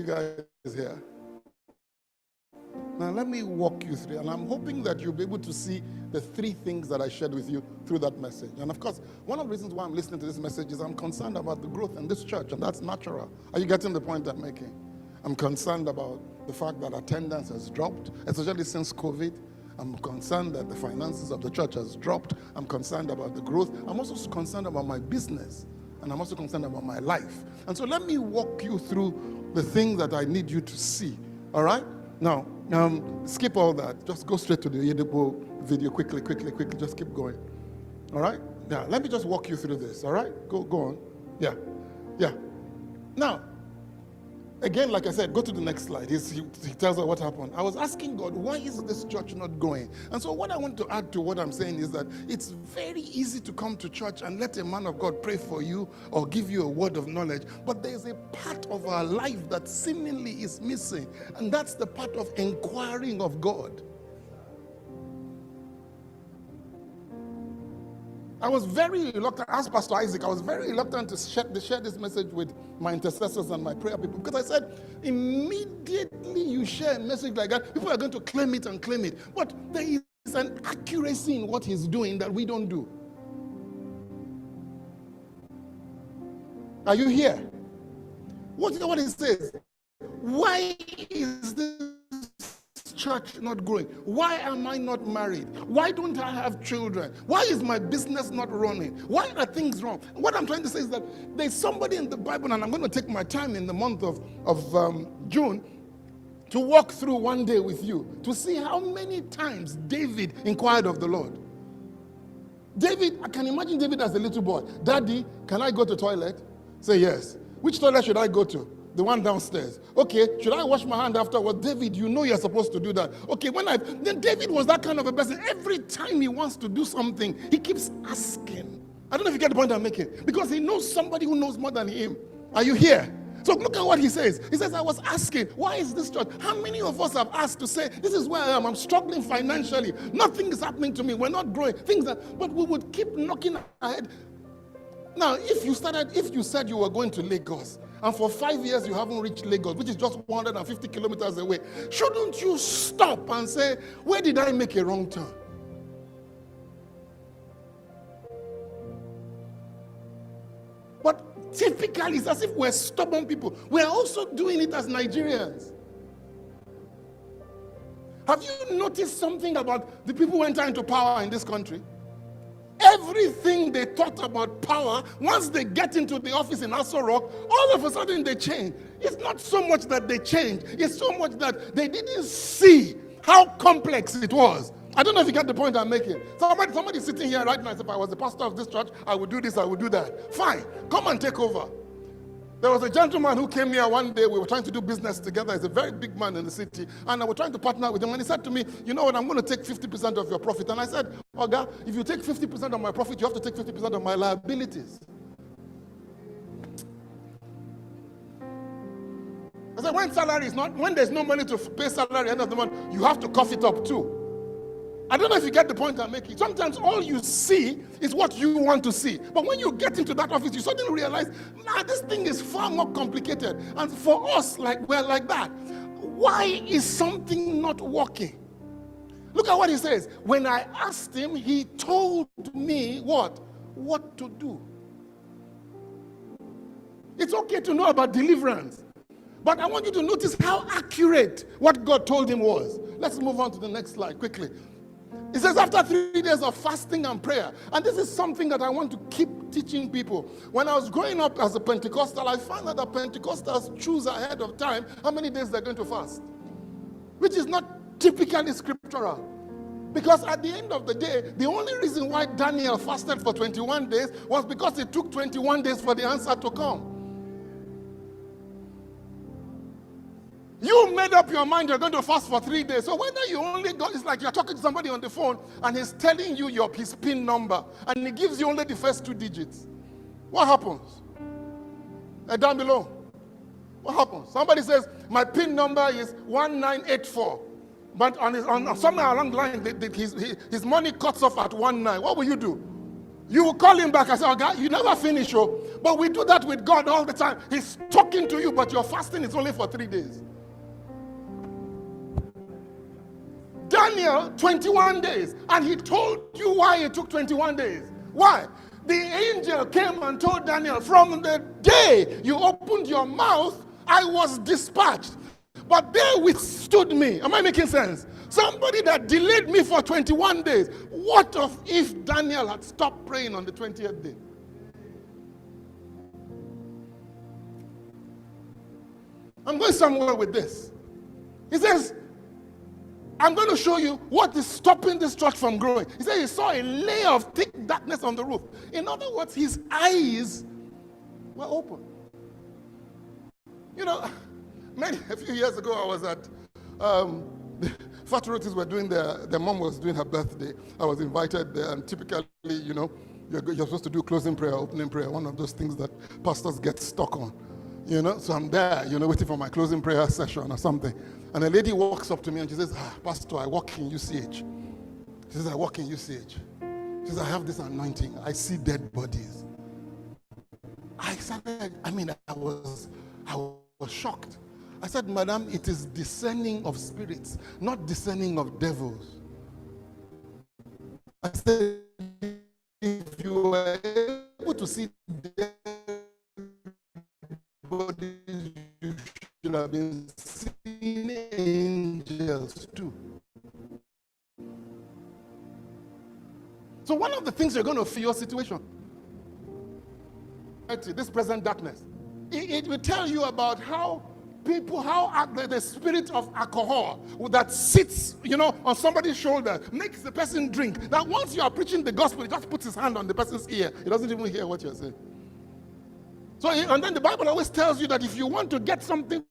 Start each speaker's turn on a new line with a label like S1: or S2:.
S1: you guys here? Now, let me walk you through, and I'm hoping that you'll be able to see the three things that I shared with you through that message. And of course, one of the reasons why I'm listening to this message is I'm concerned about the growth in this church, and that's natural. Are you getting the point I'm making? I'm concerned about the fact that attendance has dropped, especially since COVID. I'm concerned that the finances of the church has dropped. I'm concerned about the growth. I'm also concerned about my business, and I'm also concerned about my life. And so let me walk you through the things that I need you to see, all right? Now, skip all that. Just go straight to the Yedepo video quickly. Just keep going. All right? Yeah, let me just walk you through this. All right? Go on. Yeah. Now, again, like I said, go to the next slide. He tells us what happened. I was asking God, why is this church not going? And so what I want to add to what I'm saying is that it's very easy to come to church and let a man of God pray for you or give you a word of knowledge. But there's a part of our life that seemingly is missing. And that's the part of inquiring of God. I was very reluctant, as Pastor Isaac, I was very reluctant to share this message with my intercessors and my prayer people, because I said, immediately you share a message like that, people are going to claim it. But there is an accuracy in what he's doing that we don't do. Are you here? What he says? Why is this church not growing? Why am I not married? Why don't I have children? Why is my business not running? Why are things wrong? What I'm trying to say is that there's somebody in the Bible, and I'm going to take my time in the month of June to walk through one day with you to see how many times David inquired of the Lord. David, I can imagine David as a little boy. Daddy, can I go to the toilet? Say yes. Which toilet should I go to? The one downstairs. Okay, should I wash my hand afterwards? David, you know you're supposed to do that. Okay, then David was that kind of a person. Every time he wants to do something, he keeps asking. I don't know if you get the point I'm making. Because he knows somebody who knows more than him. Are you here? So look at what he says. He says, I was asking, why is this church? How many of us have asked to say, this is where I am. I'm struggling financially. Nothing is happening to me. We're not growing. But we would keep knocking ahead. Now, if you said you were going to Lagos, and for 5 years you haven't reached Lagos, which is just 150 kilometers away, shouldn't you stop and say, where did I make a wrong turn? But typically, it's as if we're stubborn people. We're also doing it as Nigerians. Have you noticed something about the people who enter into power in this country? Everything they thought about power, once they get into the office in Aso Rock, all of a sudden they change. It's not so much that they changed. It's so much that they didn't see how complex it was. I don't know if you get the point I'm making. Somebody sitting here right now, if I was the pastor of this church, I would do this, I would do that. Fine, come and take over. There was a gentleman who came here one day. We were trying to do business together. He's a very big man in the city. And I was trying to partner with him. And he said to me, you know what, I'm going to take 50% of your profit. And I said, Oga, if you take 50% of my profit, you have to take 50% of my liabilities. I said, when there's no money to pay salary at the end of the month, you have to cough it up too. I don't know if you get the point I'm making. Sometimes all you see is what you want to see. But when you get into that office, you suddenly realize, this thing is far more complicated. And for us, we're like that. Why is something not working? Look at what he says. When I asked him, he told me what to do. It's okay to know about deliverance. But I want you to notice how accurate what God told him was. Let's move on to the next slide quickly. It says, after 3 days of fasting and prayer, and this is something that I want to keep teaching people. When I was growing up as a Pentecostal, I found that the Pentecostals choose ahead of time how many days they're going to fast, which is not typically scriptural. Because at the end of the day, the only reason why Daniel fasted for 21 days was because it took 21 days for the answer to come. You made up your mind you're going to fast for 3 days. So whether you only got, it's like you're talking to somebody on the phone and he's telling you his PIN number and he gives you only the first 2 digits. What happens? Down below. What happens? Somebody says, my PIN number is 1984. But on somewhere along the line, his money cuts off at 19. What will you do? You will call him back and say, oh God, you never finish, oh. But we do that with God all the time. He's talking to you, but your fasting is only for 3 days. Daniel, 21 days. And he told you why it took 21 days. Why? The angel came and told Daniel, from the day you opened your mouth, I was dispatched. But they withstood me. Am I making sense? Somebody that delayed me for 21 days. What if Daniel had stopped praying on the 20th day? I'm going somewhere with this. He says, I'm going to show you what is stopping this church from growing. He said he saw a layer of thick darkness on the roof. In other words, his eyes were open. You know, a few years ago, I was at Fat Rotis were doing their mom was doing her birthday. I was invited there, and typically, you know, you're supposed to do closing prayer, opening prayer, one of those things that pastors get stuck on. You know, so I'm there, you know, waiting for my closing prayer session or something. And a lady walks up to me and she says, Pastor, I work in UCH. She says, I work in UCH. She says, I have this anointing. I see dead bodies. I was shocked. I said, Madam, it is discerning of spirits, not discerning of devils. I said, if you were able to see dead bodies, you should have been seeing angels too. So one of the things you're going to feel your situation, this present darkness, it will tell you about how people, the spirit of alcohol that sits, you know, on somebody's shoulder makes the person drink. Now, once you are preaching the gospel, he just puts his hand on the person's ear. He doesn't even hear what you're saying. So, and then the Bible always tells you that if you want to get something